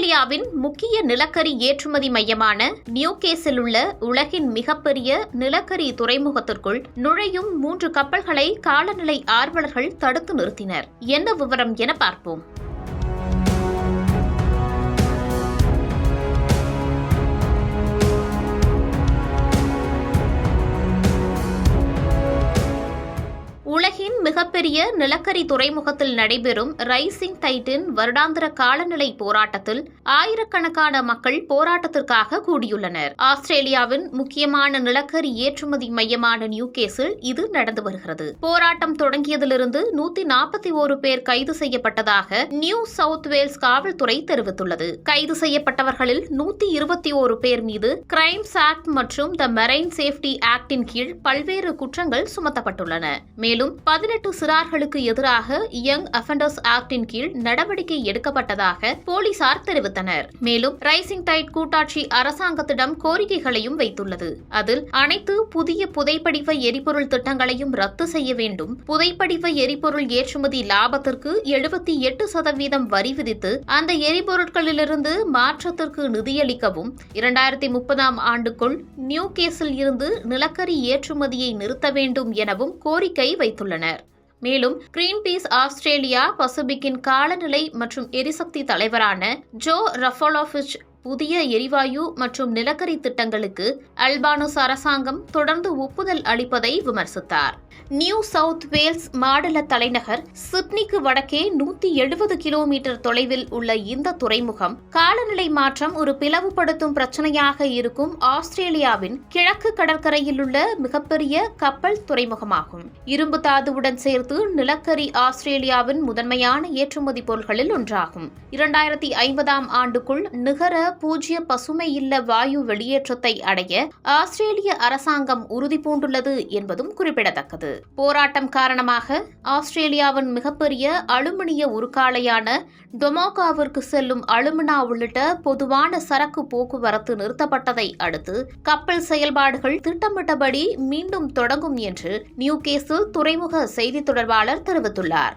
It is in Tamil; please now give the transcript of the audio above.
ஆஸ்திரேலியாவின் முக்கிய நிலக்கரி ஏற்றுமதி மையமான நியூகேஸில் உள்ள உலகின் மிகப்பெரிய நிலக்கரி துறைமுகத்திற்குள் நுழையும் 3 கப்பல்களை காலநிலை ஆர்வலர்கள் தடுத்து நிறுத்தினர். என்ன விவரம் என பார்ப்போம். உலகின் மிகப்பெரிய நிலக்கரி துறைமுகத்தில் நடைபெறும் ரைசிங் டைட்டின் வருடாந்திர காலநிலை போராட்டத்தில் ஆயிரக்கணக்கான மக்கள் போராட்டத்திற்காக கூடியுள்ளனர். ஆஸ்திரேலியாவின் முக்கியமான நிலக்கரி ஏற்றுமதி மையமான நியூகேஸில் இது நடந்து வருகிறது. போராட்டம் தொடங்கியதிலிருந்து 141 பேர் கைது செய்யப்பட்டதாக நியூ சவுத் வேல்ஸ் காவல்துறை தெரிவித்துள்ளது. கைது செய்யப்பட்டவர்களில் 121 பேர் மீது கிரைம்ஸ் ஆக்ட் மற்றும் த மெரைன் சேஃப்டி ஆக்டின் கீழ் பல்வேறு குற்றங்கள் சுமத்தப்பட்டுள்ளன. மேலும் 18 சிறார்களுக்கு எதிராக யங் அஃபெண்டர்ஸ் ஆக்டின் கீழ் நடவடிக்கை எடுக்கப்பட்டதாக போலீசார் தெரிவித்தனர். மேலும் ரைசிங் டைட் கூட்டாட்சி அரசாங்கத்திடம் கோரிக்கைகளையும் வைத்துள்ளது. அதில் அனைத்து புதிய புதைப்படிவ எரிபொருள் திட்டங்களையும் ரத்து செய்ய வேண்டும், புதைப்படிவ எரிபொருள் ஏற்றுமதி லாபத்திற்கு 78% வரி விதித்து அந்த எரிபொருட்களிலிருந்து மாற்றத்திற்கு நிதியளிக்கவும், 2030ஆம் ஆண்டுக்குள் நியூகேஸில் இருந்து நிலக்கரி ஏற்றுமதியை நிறுத்த வேண்டும் எனவும் கோரிக்கை வைத்துள்ளனர். மேலும் கிரீன்பீஸ் ஆஸ்திரேலியா பசிபிக்கின் காலநிலை மற்றும் எரிசக்தி தலைவரான ஜோ ரஃபோலோவிச் புதிய எரிவாயு மற்றும் நிலக்கரி திட்டங்களுக்கு அல்பானஸ் அரசாங்கம் தொடர்ந்து ஒப்புதல் அளிப்பதை விமர்சித்தார். நியூ சவுத் வேல்ஸ் மாநில தலைநகர் சிட்னிக்கு வடக்கே 170 கிலோமீட்டர் தொலைவில் உள்ள இந்த துறைமுகம் காலநிலை மாற்றம் ஒரு பிளவுபடுத்தும் பிரச்சனையாக இருக்கும் ஆஸ்திரேலியாவின் கிழக்கு கடற்கரையில் உள்ள மிகப்பெரிய கப்பல் துறைமுகமாகும். இரும்பு தாதுவுடன் சேர்த்து நிலக்கரி ஆஸ்திரேலியாவின் முதன்மையான ஏற்றுமதி பொருட்களில் ஒன்றாகும். 2050ஆம் ஆண்டுக்குள் நிகர பூஜ்ய பசுமை இல்ல வாயு வெளியேற்றத்தை அடைய ஆஸ்திரேலிய அரசாங்கம் உறுதிபூண்டுள்ளது என்பதும் குறிப்பிடத்தக்கது. போராட்டம் காரணமாக ஆஸ்திரேலியாவின் மிகப்பெரிய அலுமினிய உருக்காலையான டொமோகாவிற்கு செல்லும் அலுமினா உள்ளிட்ட பொதுவான சரக்கு போக்குவரத்து நிறுத்தப்பட்டதை அடுத்து கப்பல் செயல்பாடுகள் திட்டமிட்டபடி மீண்டும் தொடங்கும் என்று நியூகேஸில் துறைமுக செய்தி தொடர்பாளர் தெரிவித்துள்ளார்.